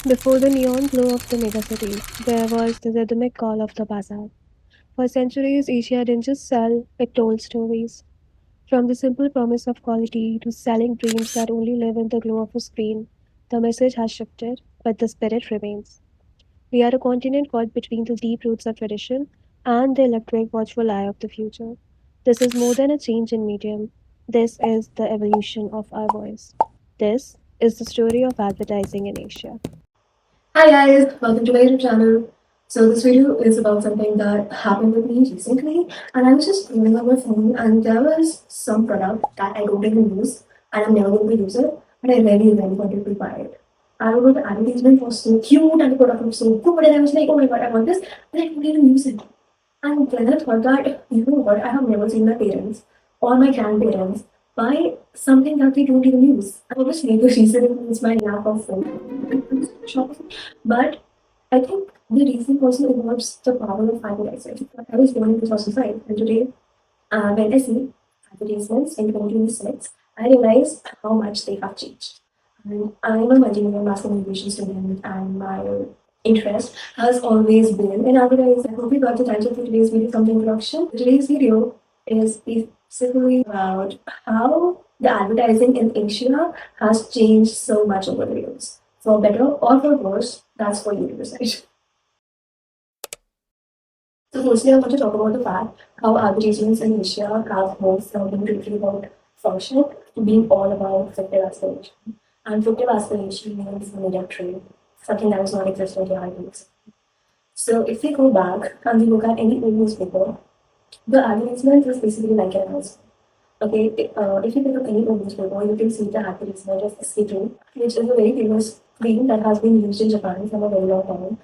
Before the neon glow of the megacities, there was the rhythmic call of the bazaar. For centuries, Asia didn't just sell, it told stories. From the simple promise of quality to selling dreams that only live in the glow of a screen, the message has shifted, but the spirit remains. We are a continent caught between the deep roots of tradition and the electric, watchful eye of the future. This is more than a change in medium. This is the evolution of our voice. This is the story of advertising in Asia. Hi guys, welcome to my YouTube channel. So this video is about something that happened with me recently, and I was just scrolling on my phone and there was some product that I don't even use and I'm never going to use it, but I really wanted to buy it. I remember the advertisement was so cute and the product was so good and I was like, oh my god, I want this, but I don't even use it. And then I thought that, you know what, I have never seen my parents or my grandparents buy something that they don't even use. Obviously, the reason is my lack of phone shopping, but I think the reason also involves the power of advertising. I was born in 2005, and today, when I see advertisements in 2026, I realize how much they have changed. And I'm a multimedia mass communication student, and my interest has always been in advertising. I hope you got the title for today's video from the introduction. Today's video is basically about how the advertising in Asia has changed so much over the years. For better or for worse, that's for you to decide. So firstly, I want to talk about the fact how advertisements in Asia have moved from being totally about function to being all about fictive aspiration. And fictive aspiration means media trade, something that is not existent here in India. So if we go back and we look at any old newspaper, the advertisement is basically like an announcement. Okay, if you pick up any old newspaper, you can see the advertisement of SK2, which is a very famous cream that has been used in Japan for a very long time.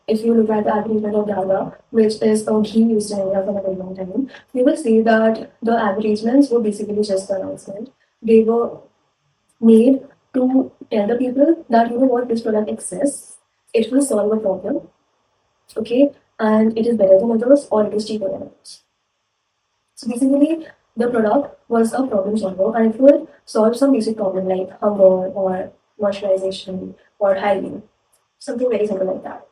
If you look at the advertisement of Gaga, which is a ghee used in India for a very long time, you will see that the advertisements were basically just the announcement. They were made to tell the people that you know what this product exists, it will solve a problem, okay, and it is better than others or it is cheaper than others. So basically, the product was a problem solver and it would solve some basic problem like hunger or moisturization or hygiene, something very simple like that.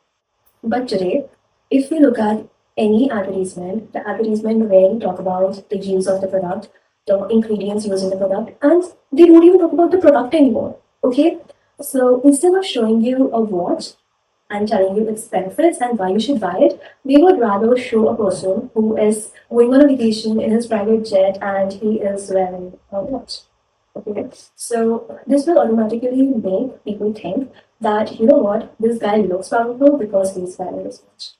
But today, if we look at any advertisement, the advertisement rarely talk about the use of the product, the ingredients used in the product, and they don't even talk about the product anymore. Okay? So instead of showing you a watch and telling you its benefits and why you should buy it, they would rather show a person who is going on a vacation in his private jet and he is wearing a watch. Okay, so this will automatically make people think that, you know what, this guy looks powerful because he's wearing this watch.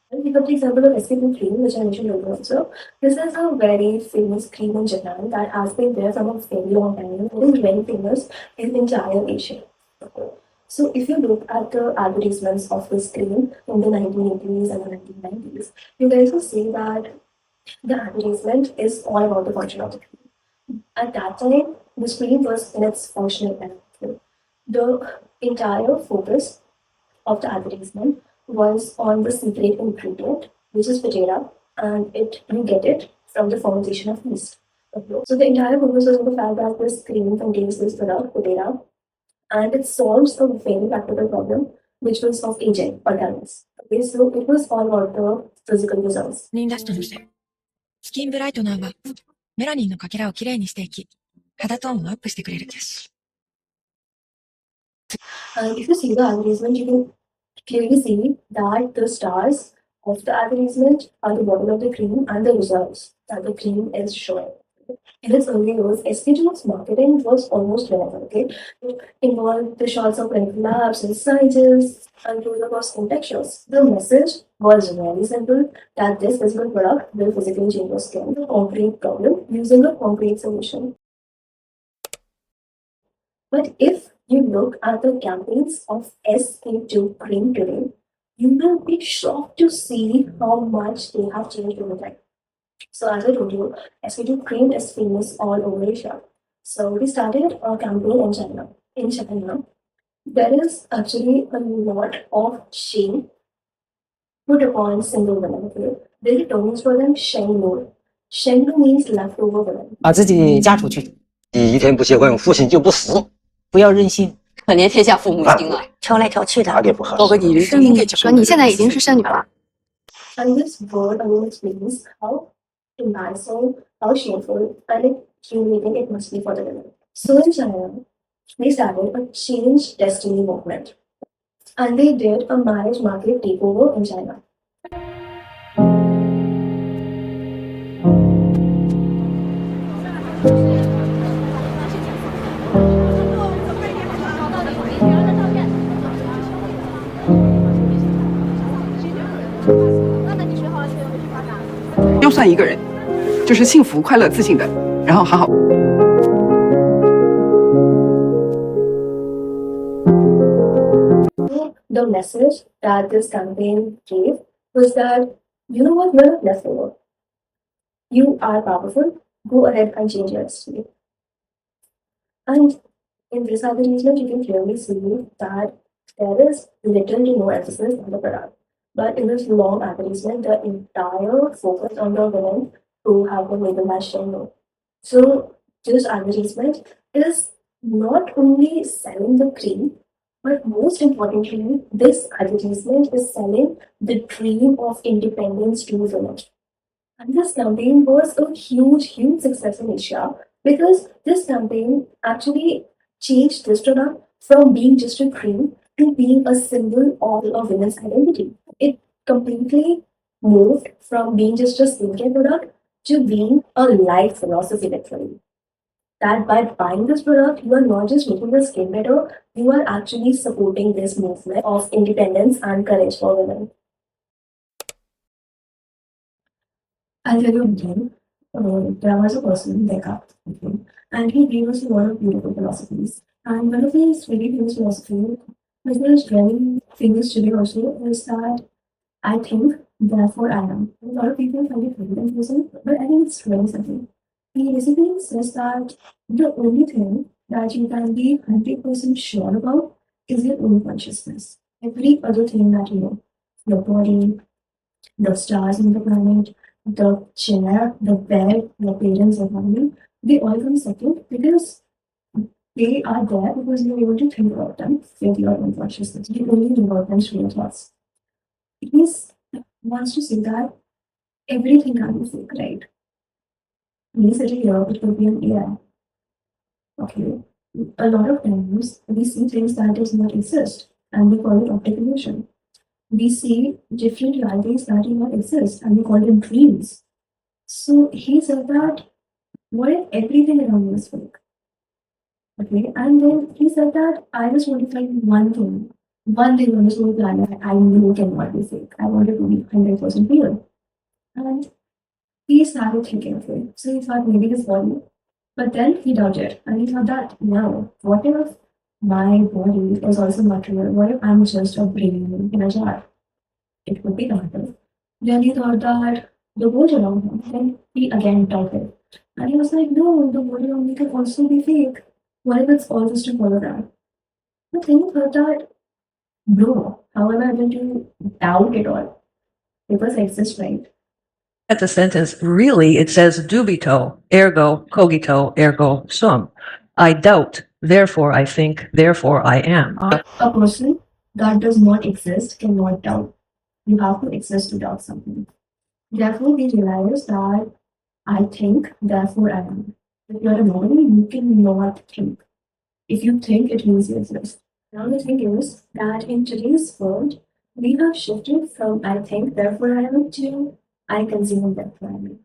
And pick up the example of SK2 cream, which I mentioned earlier also. This is a very famous cream in Japan that has been there from a very long time. It is very famous in entire Asia. Okay. So if you look at the advertisements of this cream in the 1980s and the 1990s, you guys will see that the advertisement is all about the function of the cream. At that time, the screen was in its functional end. The entire focus of the advertisement was on the secret ingredient, which is potato, and it you get it from the fermentation of yeast. Okay. So the entire focus was on the fact that this cream contains this product, potato, and it solves a very practical problem, which was of aging or dullness. Okay, so it was all about the physical results. に出したのして、スキンブライトナーはメラニンのかけらをきれいにしていき、肌トーンをアップしてくれるです。And if you see the advertisement, you can clearly see that the stars of the advertisement are the bottle of the cream and the results that the cream is showing. In its early years, SK2's marketing was almost vanilla, okay? It involved the shots of clinical labs and scientists and close-up of skin textures. The message was very simple that this physical product will physically change your skin. A concrete problem using a concrete solution. But if you look at the campaigns of SK2 cream today, you will be shocked to see how much they have changed over time. So as I told you, SK2 cream is famous all over Asia. So we started a campaign in China. In China, there is actually a lot of shame put upon single women. Okay? There are terms for them, shenglu. Shenglu means leftover women. 把自己嫁出去，第一天不结婚，父亲就不死。不要任性，可怜天下父母心啊，挑来挑去的，哪里不合多个女人就应该结说你现在已经是剩女了。And this word alone explains how embarrassing, how shameful, and like humiliating it must be for the women. So in China, they started a change destiny movement. And they did a marriage market takeover in China. 就算一个人，就是幸福、快乐、自信的，然后好好。The message that this campaign gave was that, you know what, you're not left over. You are powerful. Go ahead and change your destiny. And in this advertisement, you can clearly see that there is little to no emphasis on the product. But in this long advertisement, the entire focus on the women who have been labeled as shallow. So this advertisement is not only selling the cream, but most importantly, this advertisement is selling the dream of independence to women. And this campaign was a huge, huge success in Asia because this campaign actually changed this product from being just a cream to being a symbol of a women's identity. It completely moved from being just a skincare product to being a life philosophy, literally. That by buying this product, you are not just making the skin better, you are actually supporting this movement of independence and courage for women. I'll tell you again, there was a person, Becca, and he gave us a lot of beautiful philosophies. And one of his very famous philosophy, which was very famous today also, is that I think, therefore I am. A lot of people find it very confusing, but I think it's very simple. He basically says that the only thing that you can be 100% sure about is your own consciousness. Every other thing that you know, your body, the stars in the planet, the chair, the bed, your parents, your family, they all come second because they are there because you're able to think about them with your own consciousness. You only think about them through your thoughts. He wants to say that everything can be fake, right? We sitting here, it could be an AI. Okay. A lot of times we see things that does not exist and we call it optic illusion. We see different realities that do not exist and we call them dreams. So he said that what if everything around me is fake? Okay, and then he said that I just want to find one thing on this whole planet I know cannot be fake. I want it to be 100% real. And he started thinking of it. So he thought maybe his body. But then he doubted and he thought that no, what if my body is also not real? What if I'm just a brain in a jar? It would be harder. Then he thought that the world around him, then he again doubted. And he was like, no, the world around me can also be fake. What if it's all just a hologram? But then he thought that, bro, how am I going to doubt it all? Because it exists, right? At the sentence, really, it says dubito, ergo cogito, ergo sum. I doubt, therefore I think, therefore I am. A person that does not exist cannot doubt. You have to exist to doubt something. Therefore, we realize that I think, therefore I am. If you're a nobody, you cannot think. If you think, it means you exist. Now, the thing is that in today's world, we have shifted from I think, therefore I am to I consume, therefore I am.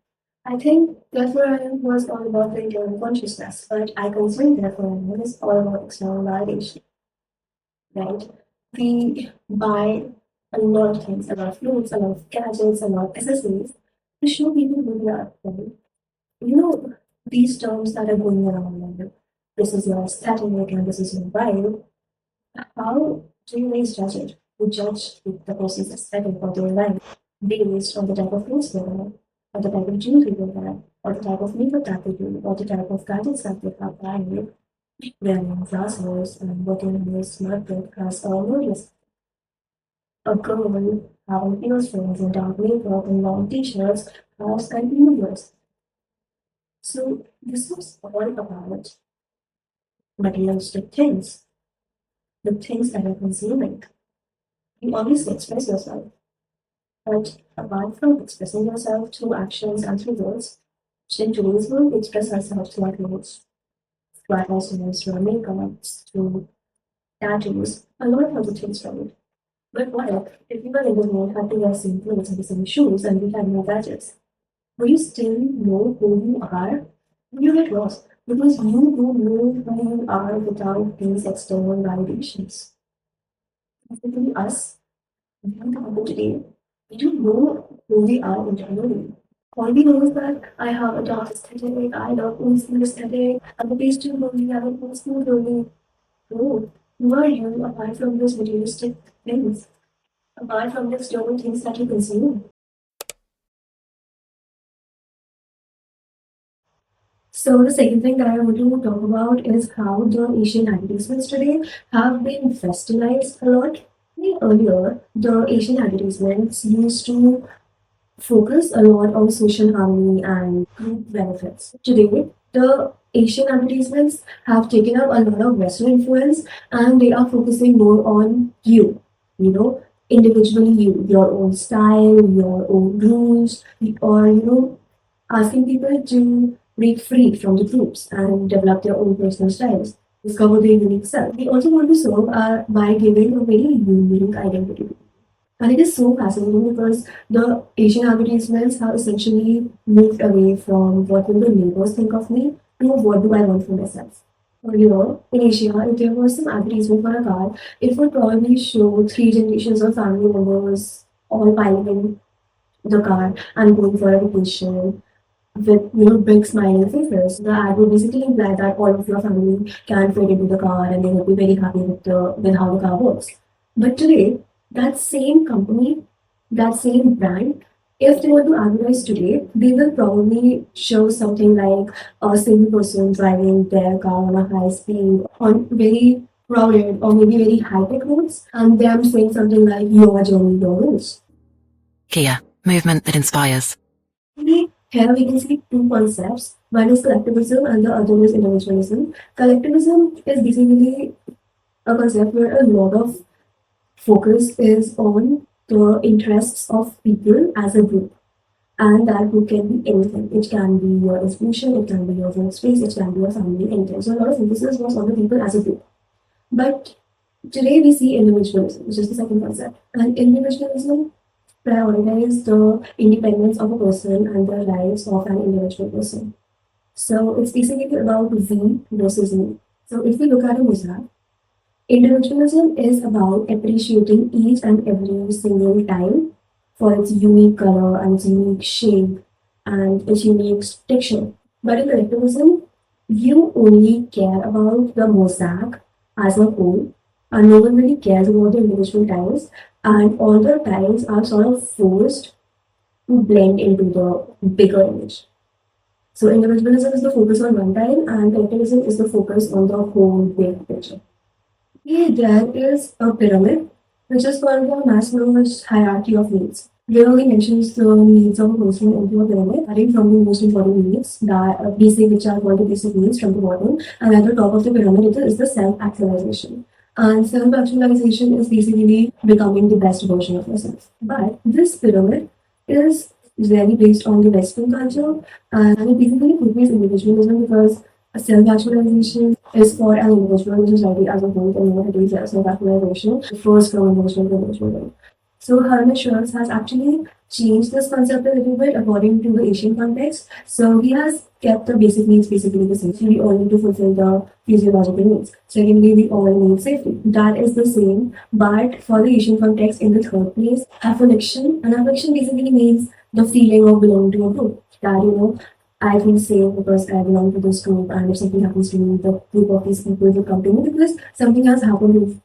I think, therefore I am was all about the internal consciousness, but I consume, therefore I am is all about external validation. Right? We buy a lot of things, a lot of clothes, a lot of gadgets, a lot of accessories to show people who we are. Right? You know, these terms that are going around, like, this is your aesthetic and this is your vibe. How do you guys judge it? You judge the person's aesthetic or their vibe based on the type of clothes they wear, or the type of jewelry they wear, or the type of makeup that they do, or the type of gadgets that they have buying, wearing glasses and working in a smart book as all notice. A girl having earrings and dark makeup and long t-shirts has continuous. So this was all about materialistic things. the things that are consuming. You obviously express yourself, but apart from expressing yourself through actions and through words, in today's world, we express ourselves through our clothes, through our costumes, through our makeup, through tattoos, a lot of other things from it. But what if we were in the world had to wear same clothes and the same shoes and we had no gadgets? Will you still know who you are? Will you get lost? Because you don't know who you are without these external validations. Basically, us, being people today, we don't know who we are internally. All we know is that I have a dark aesthetic, I love old school aesthetic, I'm a pastel girly, I'm an old school girly. No, who are you apart from those materialistic things? Apart from the external things that you consume? So the second thing that I want to talk about is how the Asian advertisements today have been westernized a lot. Earlier, the Asian advertisements used to focus a lot on social harmony and group benefits. Today, the Asian advertisements have taken up a lot of Western influence and they are focusing more on individually you, your own style, your own rules, or, asking people to break free from the groups and develop their own personal styles, discover their unique self. They also want to serve by giving a very unique identity. And it is so fascinating because the Asian advertisements have essentially moved away from what will the neighbors think of me to what do I want for myself. In Asia, if there was some advertisement for a car, it would probably show three generations of family members all piling in the car and going for a vacation with big smiling faces. The ad would basically imply that all of your family can fit into the car and they will be very happy with how the car works. But today, that same company, that same brand, if they want to advertise today, they will probably show something like a single person driving their car on a high speed on very crowded or maybe very high-tech roads, and them saying something like your journey, your rules. Here, movement that inspires. Here we can see two concepts. One is collectivism and the other is individualism. Collectivism is basically a concept where a lot of focus is on the interests of people as a group. And that group can be anything. It can be your institution, it can be your workspace, it can be your family, anything. So a lot of emphasis was on the people as a group. But today we see individualism, which is the second concept. And individualism prioritize the independence of a person and the rights of an individual person. So it's basically about we versus me. So if we look at a mosaic, individualism is about appreciating each and every single tile for its unique color and its unique shape and its unique texture. But in collectivism, you only care about the mosaic as a whole, and no one really cares about the individual tiles, and all the tiles are sort of forced to blend into the bigger image. So individualism is the focus on one tile, and collectivism is the focus on the whole big picture. There is a pyramid, which is called the Maslow's hierarchy of needs. Where he mentions the needs of a person into a pyramid, starting from the most important needs, that basic, which are called the basic needs from the bottom, and at the top of the pyramid is the self-actualization. And self-actualization is basically becoming the best version of yourself. But this pyramid is really based on the Western culture, and it basically portrays individualism because self-actualization is for an individual, society as a whole, and what it is self-actualization differs from individual to individual. So Herman Schultz has actually changed this concept a little bit according to the Asian context. So he has kept the basic needs basically the same. So we all need to fulfill the physiological needs. Secondly, we all need safety. That is the same, but for the Asian context, in the third place, affiliation. And affiliation basically means the feeling of belonging to a group. That, I feel safe because I belong to this group, and if something happens to me, the group of these people will come to me because something has happened with,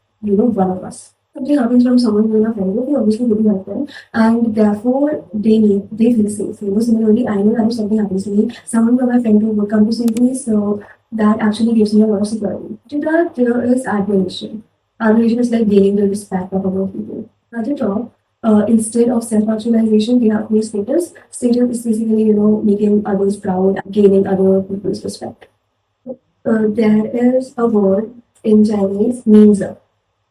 one of us. Something happens from someone who is a friend group, we obviously wouldn't help them, and therefore they feel safe. Similarly, I know that if something happens to me, someone from my friend group would come to save me, so that actually gives me a lot of security. To that, there is admiration. Admiration is like gaining the respect of other people. At the top, instead of self-actualization, we have place status. Status is basically, making others proud, gaining other people's respect. There is a word in Chinese, '名字'.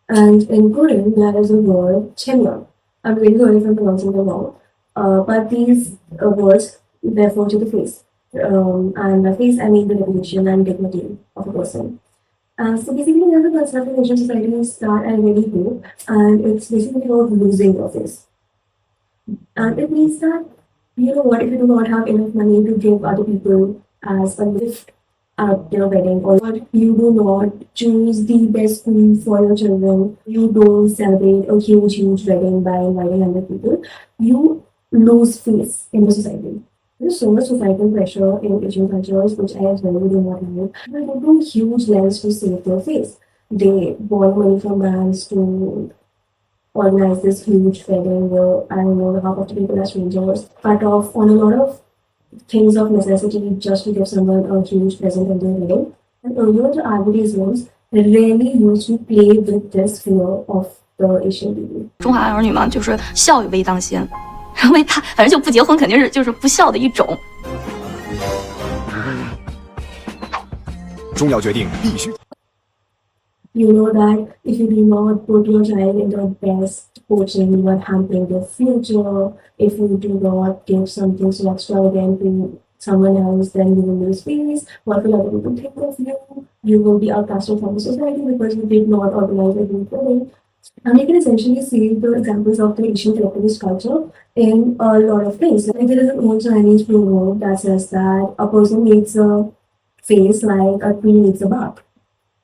And in Korean, there is a word chemya. I'm really sorry if I'm pronouncing it wrong. But these words refer to the face. And by face, I mean the reputation and dignity of a person. So basically, there's a concept in Asian societies that I really hate, and it's basically about losing your face. And it means that, you know what, if you do not have enough money to give other people as a gift at their wedding, or you do not choose the best school for your children, you don't celebrate a huge wedding by inviting 100 people, you lose face in the society. There's so much societal pressure in Asian cultures, which I really do not like. They go to huge lengths to save their face. They borrow money from brands to organize this huge wedding where I don't know half of the people are strangers, cut off on a lot of things of necessity just to give someone a huge present at their wedding. And earlier the advertisements really used to play with this fear of the Asian people. 中华儿女嘛，就是孝有为当先，因为他反正就不结婚肯定是就是不孝的一种。重要决定必须。You know that if you do not put your child in the best coaching, you are hampering their future. If you do not give something so extravagant to someone else, then you will lose face. What will other people think of you? You will be outcasted from the society because you did not organize a group wedding. And you can essentially see the examples of the Asian collectivist culture in a lot of things. Like there is an old Chinese proverb that says that a person needs a face like a tree needs a bark.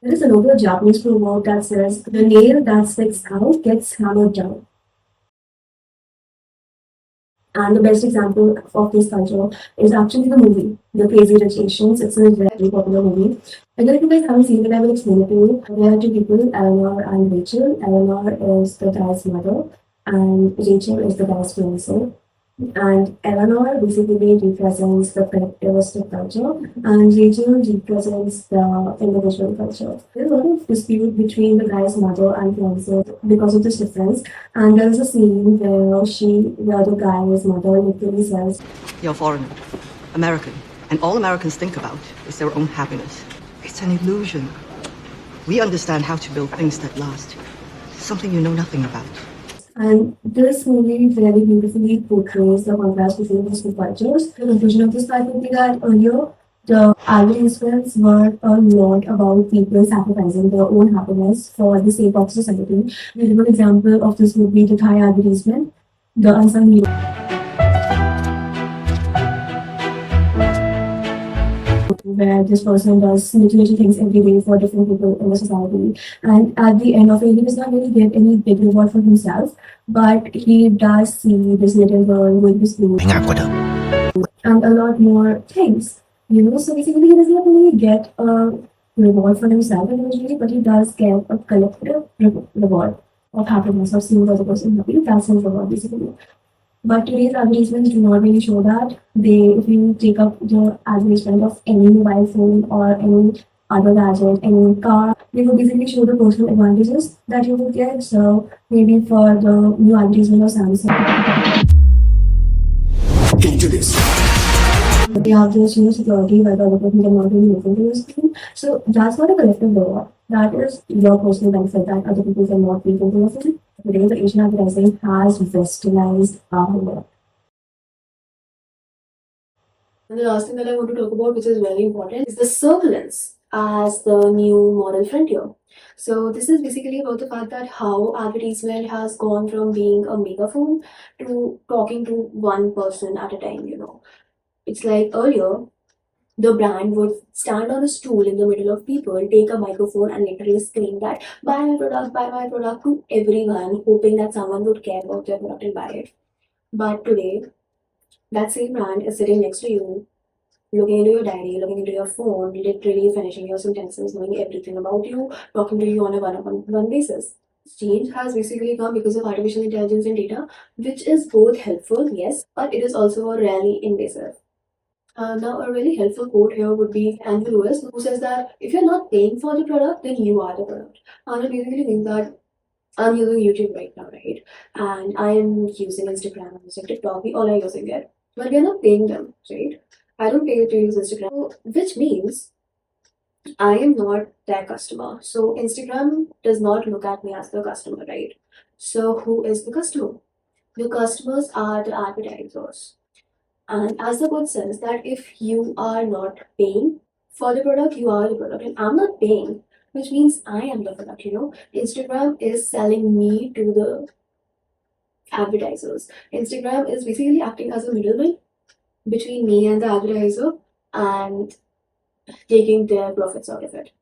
There is another Japanese proverb that says, the nail that sticks out gets hammered down. And the best example of this culture is actually the movie, The Crazy Rich Asians. It's a very popular movie. And if you guys haven't seen it, I will explain it to you. There are two people, Eleanor and Rachel. Eleanor is the guy's mother, and Rachel is the guy's fiance. And Eleanor basically represents the collectivistic culture, and Rachel represents the individual culture. There's a lot of dispute between the guy's mother and fiance because of this difference. And there is a scene where the guy's mother literally says, You're foreigner, American, and all Americans think about is their own happiness. It's an illusion. We understand how to build things that last, something you know nothing about. and this movie very beautifully portrays the contrast between these two cultures. The conclusion of this part would be that earlier, the advertisements were a lot about people sacrificing their own happiness for the sake of society. A good example of this would be the Thai advertisement, the unsung hero, where this person does little things every day for different people in the society. And at the end of it, he does not really get any big reward for himself, but he does see this little girl with this blue and a lot more things. You know, so basically he does not really get a reward for himself individually, but he does get a collective reward of happiness, of seeing the other person happy. That's his reward basically. But today's advertisements do not really show that. If you take up the advertisement of any mobile phone or any other gadget, any car, they will basically show the personal advantages that you will get. So maybe for the new advertisement of Samsung, Can you do this? they have this security where the other person cannot really look into your screen. So that's not a collective reward. That is your personal benefit that other people cannot peek into your screen. Today, the Asian advertising has westernized our world. And the last thing that I want to talk about, which is very important, is the surveillance as the new moral frontier. So this is basically about the fact that how advertisement has gone from being a megaphone to talking to one person at a time, you know. It's like earlier, the brand would stand on a stool in the middle of people, take a microphone and literally scream that, buy my product to everyone, hoping that someone would care about their product and buy it. But today, that same brand is sitting next to you, looking into your diary, looking into your phone, literally finishing your sentences, knowing everything about you, talking to you on a one-on-one basis. Change has basically come because of artificial intelligence and data, which is both helpful, yes, but it is also really invasive. Now, a really helpful quote here would be Andrew Lewis, who says that if you're not paying for the product, then you are the product. And I basically think that I'm using YouTube right now, right? And I am using Instagram, I'm using TikTok, we all are using it. But we're not paying them, right? I don't pay to use Instagram, which means I am not their customer. So Instagram does not look at me as the customer, right? So who is the customer? The customers are the advertisers. And as the quote says, that if you are not paying for the product, you are the product. And I'm not paying, which means I am the product, you know. Instagram is selling me to the advertisers. Instagram is basically acting as a middleman between me and the advertiser and taking their profits out of it.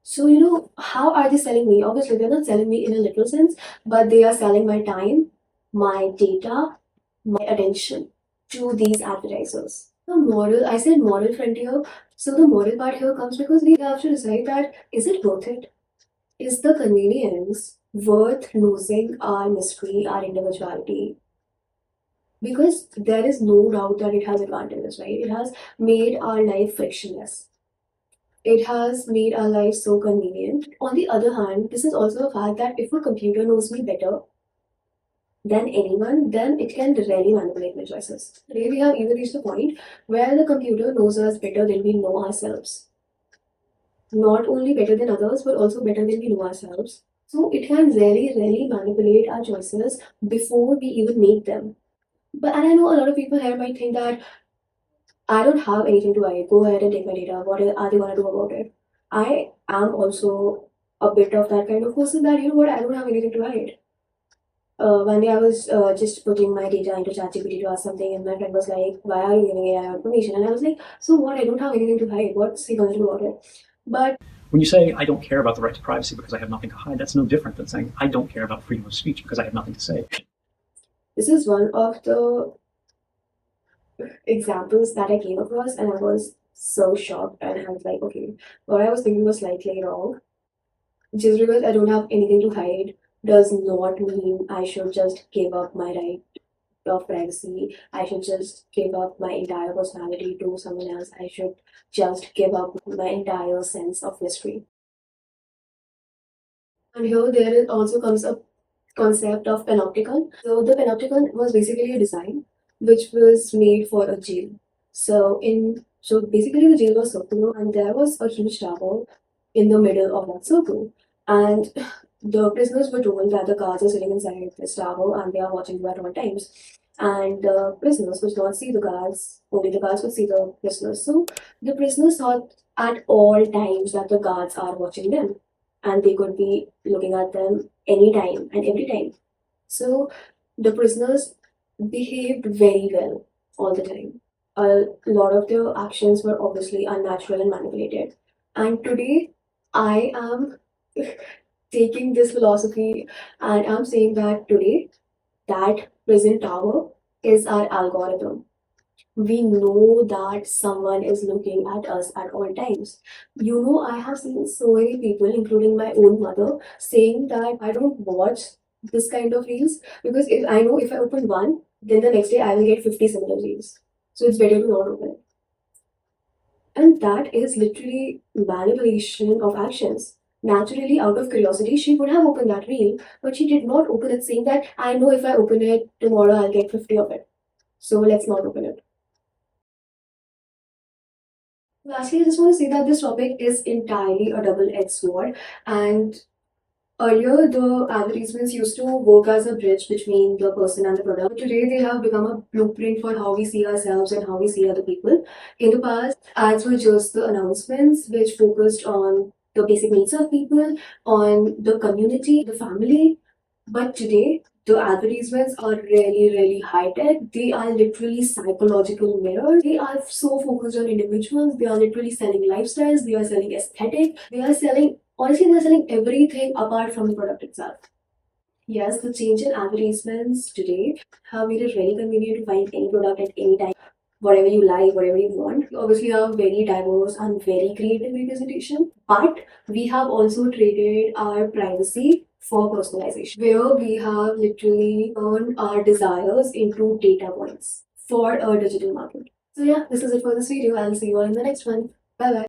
So, you know, how are they selling me? Obviously, they're not selling me in a literal sense, but they are selling my time, my data, my attention to these advertisers. The moral, I said moral frontier. So the moral part here comes because we have to decide that is it worth it? Is the convenience worth losing our mystery, our individuality? Because there is no doubt that it has advantages, right? It has made our life frictionless. It has made our life so convenient. On the other hand, this is also a fact that if a computer knows me better than anyone, then it can really manipulate my choices. Today, we have even reached the point where the computer knows us better than we know ourselves. Not only better than others, but also better than we know ourselves. So it can really manipulate our choices before we even make them. But and I know a lot of people here might think that I don't have anything to hide. Go ahead and take my data. What are they gonna do about it? I am also a bit of that kind of person that, you know what, I don't have anything to hide. One day I was just putting my data into ChatGPT to ask something, and my friend was like, "Why are you giving AI information?" And I was like, "So what? I don't have anything to hide. What's he gonna do about it?" But when you say I don't care about the right to privacy because I have nothing to hide, that's no different than saying I don't care about freedom of speech because I have nothing to say. this is one of the examples that I came across, and I was so shocked, and I was like, okay, what I was thinking was slightly wrong. Just because I don't have anything to hide does not mean I should just give up my right of privacy. I should just give up my entire personality to someone else. I should just give up my entire sense of mystery. And here there also comes a concept of panopticon. So the panopticon was basically a design which was made for a jail. So basically the jail was circular, and there was a huge tower in the middle of that circle. And the prisoners were told that the guards are sitting inside this tower and they are watching you at all times. And the prisoners could not see the guards, only the guards could see the prisoners. So the prisoners thought at all times that the guards are watching them, and they could be looking at them anytime and every time. So the prisoners behaved very well all the time. A lot of their actions were obviously unnatural and manipulated. And today, I am taking this philosophy and I'm saying that today, that prison tower is our algorithm. We know that someone is looking at us at all times. You know, I have seen so many people, including my own mother, saying that I don't watch this kind of reels because if I know if I open one, then the next day I will get 50 similar reels. So it's better to not open it. And that is literally manipulation of actions. Naturally, out of curiosity, she would have opened that reel, but she did not open it saying that I know if I open it tomorrow, I'll get 50 of it. So let's not open it. Lastly, I just want to say that this topic is entirely a double-edged sword, and earlier the advertisements used to work as a bridge between the person and the product. But today they have become a blueprint for how we see ourselves and how we see other people. In the past, ads were just the announcements which focused on the basic needs of people, on the community, the family. But today, the advertisements are really high tech. They are literally psychological mirrors. They are so focused on individuals. They are literally selling lifestyles. They are selling aesthetic. They are selling, honestly, they're selling everything apart from the product itself. Yes, the change in advertisements today have made it really convenient to find any product at any time, whatever you like, whatever you want. We obviously have very diverse and very creative representation, but we have also traded our privacy for personalization, where we have literally turned our desires into data points for a digital market. So yeah, this is it for this video. I'll see you all in the next one. Bye bye.